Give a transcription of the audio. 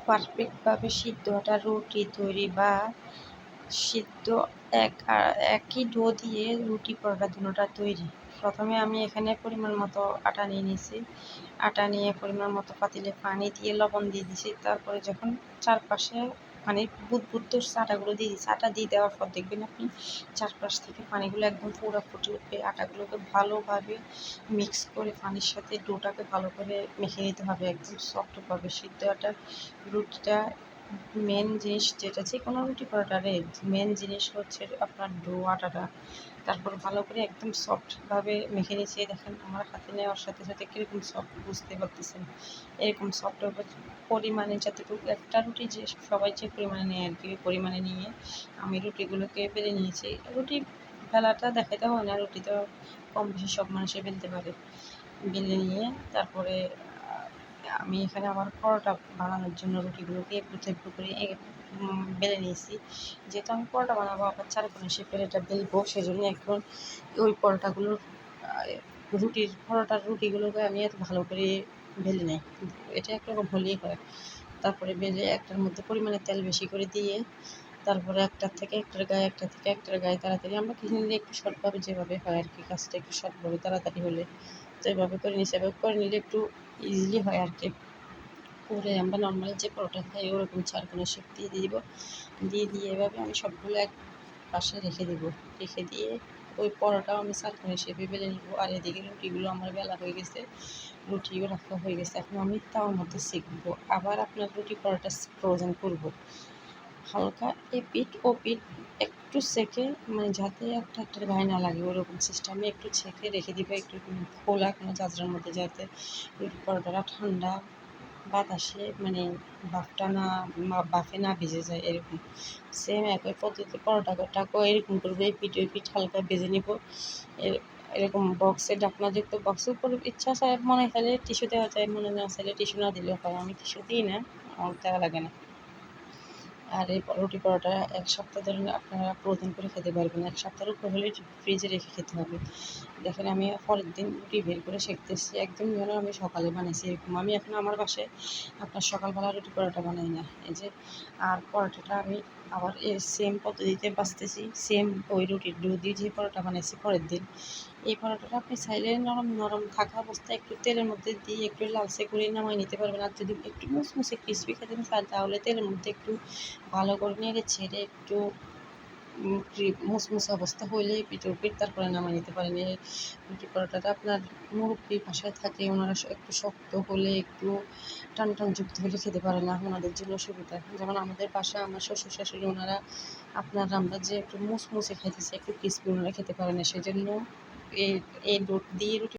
পারফেক্টভাবে সিদ্ধ একটা রুটি তৈরি বা সিদ্ধ একই ডো দিয়ে রুটি পরোটা দুটোটা তৈরি। প্রথমে আমি এখানে পরিমাণ মতো আটা নিয়ে নিয়েছি। আটা নিয়ে পরিমাণ মতো পাতিলে পানি দিয়ে লবণ দিয়ে দিয়েছি। তারপরে যখন চারপাশে মানে বুদবুদ ধরছে আটাগুলো দিয়ে দিচ্ছি। আটা দিয়ে দেওয়ার পর দেখবেন আপনি চারপাশ থেকে পানিগুলো একদম পুরো ফুটে উঠবে। আটাগুলোকে ভালোভাবে মিক্স করে পানির সাথে ডোটাকে ভালো করে মেখে নিতে হবে, একদম সফটভাবে। সিদ্ধ আটা রুটিটা মেন জিনিস, যেটা যে কোনো রুটি পরোটারে মেন জিনিস হচ্ছে আপনার ডো আটাটা। তারপর ভালো করে একদম সফটভাবে মেখে নিয়েছি। দেখেন আমার হাতে নেওয়ার সাথে সাথে কীরকম সফট বুঝতে পারতেছেন। এরকম সফট পরিমাণে যতটুকু একটা রুটি যে সবাই যে পরিমাণে নেয় আর কি, ওই পরিমাণে নিয়ে আমি রুটিগুলোকে বেলে নিয়েছি। রুটি বেলাটা দেখাতে হয় না, রুটি তো কম বেশি সব মানুষই বেলতে পারে। বেলে নিয়ে তারপরে আমি এখানে আবার পরোটা বানানোর জন্য রুটিগুলোকে একটু একটু করে বেলে নিয়েছি। যেহেতু আমি পরোটা বানাবো আবার চারকোনা শেপের এটা বেলবো, সেজন্য এখন ওই পরোটাগুলোর পরোটার রুটিগুলোকে আমি এত ভালো করে বেলে নিই। এটা একরকম হলেই হয়। তারপরে বেলে একটার মধ্যে পরিমাণে তেল বেশি করে দিয়ে তারপরে একটার থেকে একটার গায়ে, একটার থেকে একটার গায়ে তাড়াতাড়ি আমরা কিছু নিলে একটু শর্টভাবে যেভাবে হয় আর কি, কাজটা একটু শর্টভাবে তাড়াতাড়ি হলে তো এভাবে করে নিচ্ছি। এভাবে করে নিলে একটু ইজিলি হয় আর কি। করে আমরা নর্মালি যে পরোটা খাই ওরকম চারকোনা শেপ দিয়ে দিব। দিয়ে এভাবে আমি সবগুলো এক পাশে রেখে দেবো। রেখে দিয়ে ওই পরোটাও আমি চারকোনা শেপে বেলে নিব। আর এদিকে রুটিগুলো আমার বেলা হয়ে গেছে, রুটিও রাখা হয়ে গেছে। এখন আমি তাওয়ার মধ্যে সেঁকবো। আবার আপনার রুটি পরোটা ফ্রোজেন করবো। হালকা এপিঠ ওপিঠ একটু সেঁকে, মানে যাতে একটার গায়ে না লাগে ওরকম সিস্টেমে একটু ছেঁকে রেখে দিব, একটু খোলা কোনো জাজরার মধ্যে, যাতে রুটি পরোটাটা ঠান্ডা বাতাসে মানে বাফে না ভিজে যায় এরকম। সেম একই পদ্ধতিতে পরোটাটাকেও এরকম করবো, এপিঠ ওপিঠ হালকা ভেজে নিব। এরকম বক্সে ঢাকনাযুক্ত বক্সের উপর ইচ্ছা চায় মনে চাইলে টিস্যু দেওয়া যায়, মনে না চাইলে টিস্যু না দিলেও হয়। আমি টিস্যু দিই না, আমার দেওয়া লাগে না। আর এই রুটি পরোটা এক সপ্তাহ ধরে আপনারা ফ্রোজেন করে খেতে পারবেন। এক সপ্তাহের উপর হলে ফ্রিজে রেখে খেতে হবে। দেখেন আমি পরের দিন রুটি বের করে সেঁকতেছি, একদম যেন আমি সকালে বানাইছি এরকম। আমি এখন আমার বাসায় আপনার সকালবেলা রুটি পরোটা বানাই না, এই যে। আর পরোটাটা আমি আবার সেম পদ্ধতিতে বাছতেছি, সেম ওই রুটির ডো দিয়ে যে পরোটা বানাইছি পরের দিন। এই পরোটাটা আপনি চাইলে নরম নরম থাকা অবস্থায় একটু তেলের মধ্যে দিয়ে একটু লালচে করে নামাই নিতে পারবেন। আর যদি একটু মুচমুচে ক্রিসপি খেতে চান তাহলে তেলের মধ্যে একটু ভালো করে নেড়ে ছেড়ে একটু মুসমুসে অবস্থা হইলে পিঠ তারপরে নামিয়ে নিতে পারেন। এই রুটি পরোটাটা আপনার মুরব্বি বাসায় থাকে, ওনারা একটু শক্ত হলে একটু টান টানযুক্ত হলে খেতে পারে না, ওনাদের জন্য সুবিধা। যেমন আমাদের বাসায় আমার শ্বশুর শাশুড়ি ওনারা আমরা যে একটু মুসমুসে খাইতেছি একটু ক্রিসপি ওনারা খেতে পারে না, সেজন্য এই ডো দিয়ে রুটি